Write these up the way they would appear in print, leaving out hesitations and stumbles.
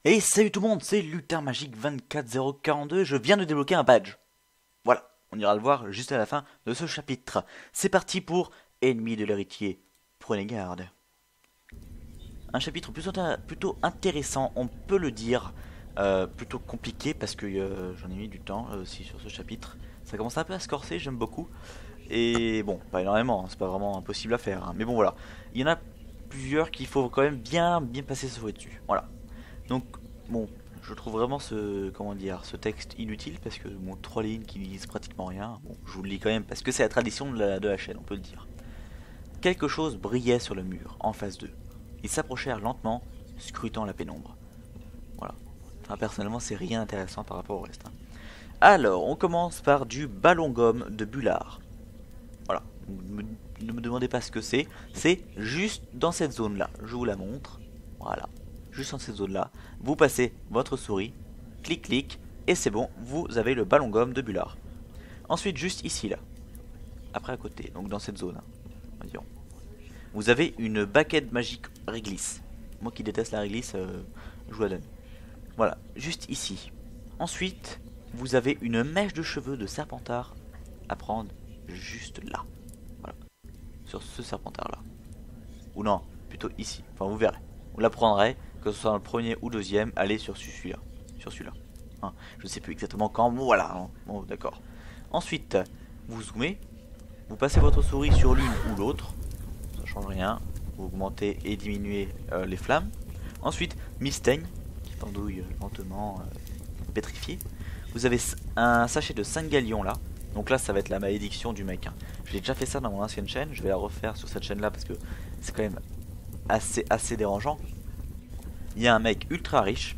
Et salut tout le monde, c'est Lutin Magique 24042, je viens de débloquer un badge. Voilà, on ira le voir juste à la fin de ce chapitre. C'est parti pour Ennemi de l'héritier, prenez garde. Un chapitre plutôt intéressant, on peut le dire, plutôt compliqué parce que j'en ai mis du temps aussi sur ce chapitre. Ça commence un peu à se corser, j'aime beaucoup. Et bon, pas énormément, hein, c'est pas vraiment impossible à faire. Hein. Mais bon voilà, il y en a plusieurs qu'il faut quand même bien passer ce fouet dessus. Voilà. Donc, bon, je trouve vraiment ce texte inutile parce que bon, 3 lignes qui disent pratiquement rien. Bon, je vous le lis quand même parce que c'est la tradition de la chaîne, on peut le dire. Quelque chose brillait sur le mur, en face d'eux. Ils s'approchèrent lentement, scrutant la pénombre. Voilà. Enfin, personnellement, c'est rien d'intéressant par rapport au reste. Hein. Alors, on commence par du ballon gomme de Bullard. Voilà. Ne me demandez pas ce que c'est juste dans cette zone-là. Je vous la montre. Voilà. Juste dans cette zone-là. Vous passez votre souris, clic clic, et c'est bon, vous avez le ballon gomme de Bullard. Ensuite, juste ici, là. Après à côté, donc dans cette zone. Hein, disons. Vous avez une baguette magique réglisse. Moi qui déteste la réglisse, je vous la donne. Voilà, juste ici. Ensuite, vous avez une mèche de cheveux de serpentard à prendre juste là. Voilà, sur ce serpentard là. Ou non, plutôt ici. Enfin, vous verrez. Vous la prendrez, que ce soit dans le premier ou deuxième, allez sur celui-là. Sur celui-là. Hein, je ne sais plus exactement quand. Bon, voilà. Hein. Bon, d'accord. Ensuite, vous zoomez. Vous passez votre souris sur l'une ou l'autre. Ça change rien. Vous augmentez et diminuez les flammes. Ensuite, Mistaigne, qui pendouille lentement, pétrifié. Vous avez un sachet de 5 galions là. Donc là, ça va être la malédiction du mec. Hein. Je l'ai déjà fait ça dans mon ancienne chaîne. Je vais la refaire sur cette chaîne là parce que c'est quand même assez dérangeant. Il y a un mec ultra riche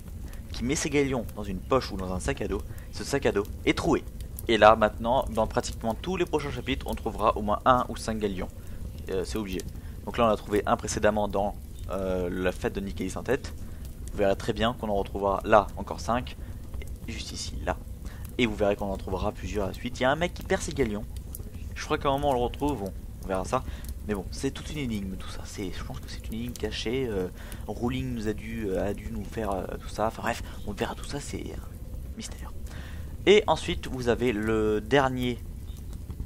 qui met ses galions dans une poche ou dans un sac à dos. Ce sac à dos est troué. Et là, maintenant, dans pratiquement tous les prochains chapitres, on trouvera au moins 1 ou 5 galions. C'est obligé. Donc là, on a trouvé un précédemment dans la fête de Nikélis sans tête. Vous verrez très bien qu'on en retrouvera là encore 5. Juste ici, là. Et vous verrez qu'on en trouvera plusieurs à la suite. Il y a un mec qui perd ses galions. Je crois qu'à un moment on le retrouve, on verra ça. Mais bon, c'est toute une énigme tout ça. Je pense que c'est une énigme cachée. Rowling nous a dû nous faire tout ça. Enfin bref, on verra tout ça, c'est mystère. Et ensuite, vous avez le dernier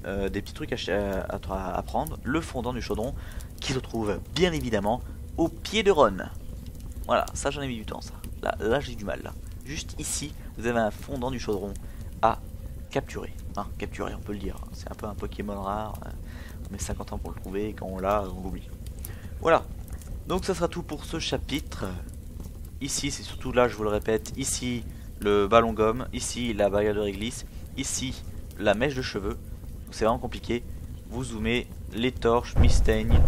des petits trucs à prendre, le fondant du chaudron, qui se trouve bien évidemment au pied de Ron. Voilà, ça j'en ai mis du temps ça. Là j'ai du mal là. Juste ici, vous avez un fondant du chaudron à capturer. Hein, capturer, on peut le dire. C'est un peu un Pokémon rare. On met 50 ans pour le trouver et quand on l'a, on l'oublie. Voilà. Donc ça sera tout pour ce chapitre. Ici, c'est surtout là, je vous le répète, ici le ballon gomme, ici la barrière de réglisse, ici la mèche de cheveux. C'est vraiment compliqué. Vous zoomez les torches, Mistaigne,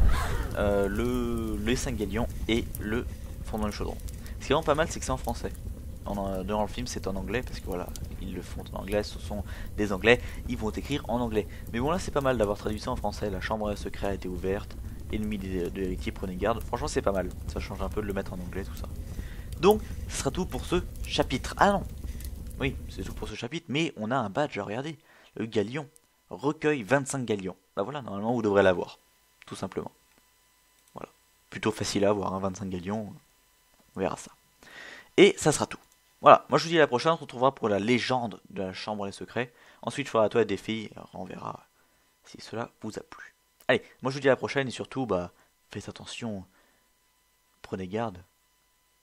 les 5 galions et le fondant du chaudron. Ce qui est vraiment pas mal, c'est que c'est en français. Dans le film, c'est en anglais parce que voilà, ils le font en anglais, ce sont des anglais, ils vont écrire en anglais. Mais bon, là, c'est pas mal d'avoir traduit ça en français. La chambre secrète a été ouverte, ennemi de l'héritier, prenez garde. Franchement, c'est pas mal. Ça change un peu de le mettre en anglais, tout ça. Donc, ce sera tout pour ce chapitre. Ah non, oui, c'est tout pour ce chapitre, mais on a un badge, regardez, le galion. Recueil 25 galions. Bah voilà, normalement, vous devrez l'avoir. Tout simplement. Voilà. Plutôt facile à avoir, hein, 25 galions. On verra ça. Et ça sera tout. Voilà, moi je vous dis à la prochaine, on se retrouvera pour la légende de la chambre des secrets. Ensuite, il faudra à toi des filles, alors on verra si cela vous a plu. Allez, moi je vous dis à la prochaine et surtout, bah, faites attention, prenez garde.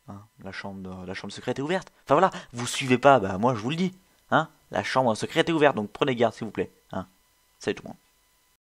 Hein, la chambre secrète est ouverte. Enfin voilà, vous suivez pas, bah moi je vous le dis. Hein, la chambre secrète est ouverte, donc prenez garde s'il vous plaît. Hein, salut tout le monde.